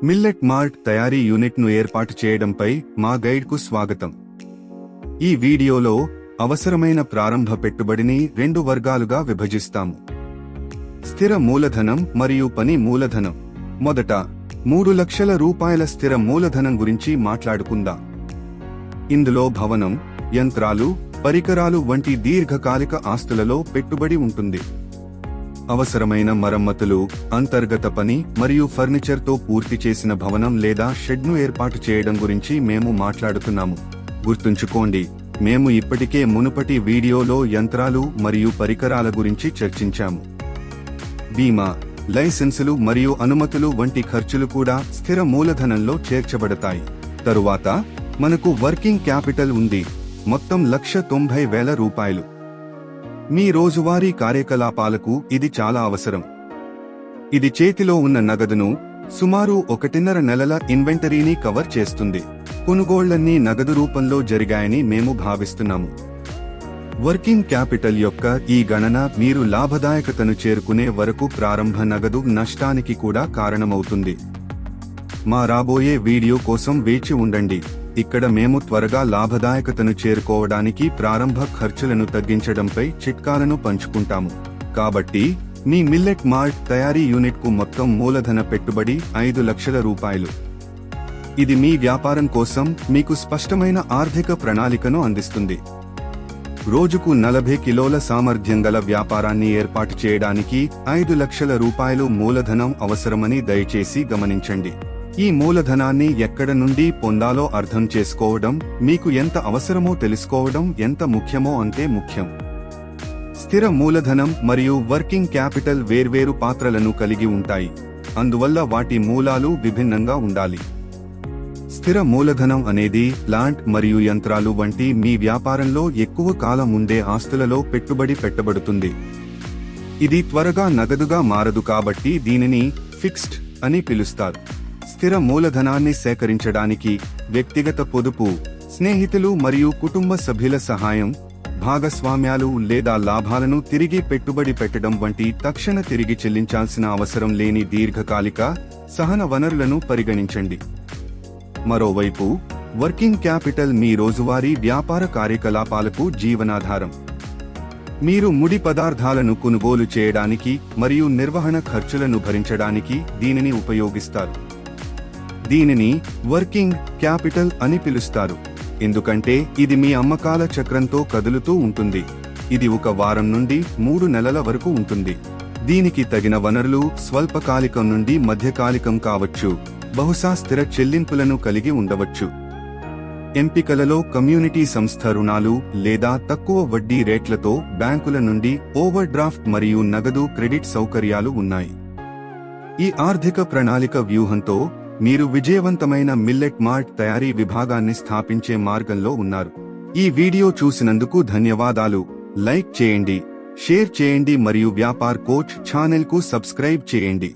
Millet malt తయారీ యూనిట్ను ఏర్పాటు చేయడంపై మా గైడ్కు స్వాగతం. ఈ వీడియోలో అవసరమైన ప్రారంభ పెట్టుబడిని 2 వర్గాలుగా విభజిస్తాము. స్థిర మూలధనం మరియు పని మూలధనం. మొదట 3 లక్షల రూపాయల స్థిర మూలధనం గురించి మాట్లాడుకుందాం. ఇందులో భవనం, యంత్రాలు, పరికరాలు వంటి దీర్ఘకాలిక ఆస్తులలో పెట్టుబడి ఉంటుంది. అవసరమైన మరమ్మతులు, అంతర్గత పని మరియు ఫర్నిచర్తో పూర్తి చేసిన భవనం లేదా షెడ్ను ఏర్పాటు చేయడం గురించి మేము మాట్లాడుతున్నాము. గుర్తుంచుకోండి, మేము ఇప్పటికే మునుపటి వీడియోలో యంత్రాలు మరియు పరికరాల గురించి చర్చించాము. బీమా, లైసెన్సులు మరియు అనుమతులు వంటి ఖర్చులు కూడా స్థిర మూలధనంలో చేర్చబడతాయి. తరువాత మనకు వర్కింగ్ క్యాపిటల్ ఉంది, మొత్తం 1,90,000 రూపాయలు. మీ రోజువారీ కార్యకలాపాలకు ఇది చాలా అవసరం. ఇది చేతిలో ఉన్న నగదును, సుమారు 1.5 నెలల ఇన్వెంటరీని కవర్ చేస్తుంది. కొనుగోళ్లన్నీ నగదు రూపంలో జరిగాయని మేము భావిస్తున్నాము. వర్కింగ్ క్యాపిటల్ యొక్క ఈ గణన మీరు లాభదాయకతను చేరుకునే వరకు ప్రారంభ నగదు నష్టానికి కూడా కారణమవుతుంది. మా రాబోయే వీడియో కోసం వేచి ఉండండి. ఇక్కడ మేము త్వరగా లాభదాయకతను చేరుకోవడానికి ప్రారంభ ఖర్చులను తగ్గించడంపై చిట్కాలను పంచుకుంటాము. కాబట్టి మీ మిల్లెట్ మాల్ట్ తయారీ యూనిట్కు మొత్తం మూలధన పెట్టుబడి 5 లక్షల రూపాయలు. ఇది మీ వ్యాపారం కోసం మీకు స్పష్టమైన ఆర్థిక ప్రణాళికను అందిస్తుంది. రోజుకు 40 కిలోల సామర్థ్యం గల వ్యాపారాన్ని ఏర్పాటు చేయడానికి 5 లక్షల రూపాయలు మూలధనం అవసరమని దయచేసి గమనించండి. ఈ మూలధనాన్ని ఎక్కడ నుండి పొందాలో అర్థం చేసుకోవడం, మీకు ఎంత అవసరమో తెలుసుకోవడం ఎంత ముఖ్యమో అంతే ముఖ్యం. స్థిర మూలధనం మరియు వర్కింగ్ క్యాపిటల్ వేర్వేరు పాత్రలను కలిగి ఉంటాయి, అందువల్ల వాటి మూలాలు విభిన్నంగా ఉండాలి. స్థిర మూలధనం అనేది ప్లాంట్ మరియు యంత్రాలు వంటి మీ వ్యాపారంలో ఎక్కువ కాలం ఉండే ఆస్తులలో పెట్టుబడి పెట్టబడుతుంది. ఇది త్వరగా నగదుగా మారదు కాబట్టి దీనిని ఫిక్స్డ్ అని పిలుస్తారు. స్థిర మూలధనాన్ని సేకరించడానికి వ్యక్తిగత పొదుపు, స్నేహితులు మరియు కుటుంబ సభ్యుల సహాయం, భాగస్వామ్యాలు లేదా లాభాలను తిరిగి పెట్టుబడి పెట్టడం వంటి తక్షణ తిరిగి చెల్లించాల్సిన అవసరం లేని దీర్ఘకాలిక సహన వనరులను పరిగణించండి. మరోవైపు వర్కింగ్ క్యాపిటల్ మీ రోజువారీ వ్యాపార కార్యకలాపాలకు జీవనాధారం. మీరు ముడి పదార్థాలను కొనుగోలు చేయడానికి మరియు నిర్వహణ ఖర్చులను భరించడానికి దీనిని ఉపయోగిస్తారు. దీనిని వర్కింగ్ క్యాపిటల్ అని పిలుస్తారు, ఎందుకంటే ఇది మీ అమ్మకాల చక్రంతో కదులుతూ ఉంటుంది. ఇది 1 వారం నుండి 3 నెలల వరకు ఉంటుంది. దీనికి తగిన వనరులు స్వల్పకాలికం నుండి మధ్యకాలికం కావచ్చు, బహుశా స్థిర చెల్లింపులను కలిగి ఉండవచ్చు. ఎంపికలలో కమ్యూనిటీ సంస్థ రుణాలు లేదా తక్కువ వడ్డీ రేట్లతో బ్యాంకుల నుండి ఓవర్ డ్రాఫ్ట్ మరియు నగదు క్రెడిట్ సౌకర్యాలు ఉన్నాయి. ఈ ఆర్థిక ప్రణాళిక వ్యూహంతో మీరు విజయవంతమైన మిల్లెట్ మాల్ట్ తయారీ విభాగాన్ని స్థాపించే మార్గంలో ఉన్నారు. ఈ వీడియో చూసినందుకు ధన్యవాదాలు. లైక్ చేయండి, షేర్ చేయండి మరియు వ్యాపార్ కోచ్ ఛానెల్కు సబ్స్క్రైబ్ చేయండి.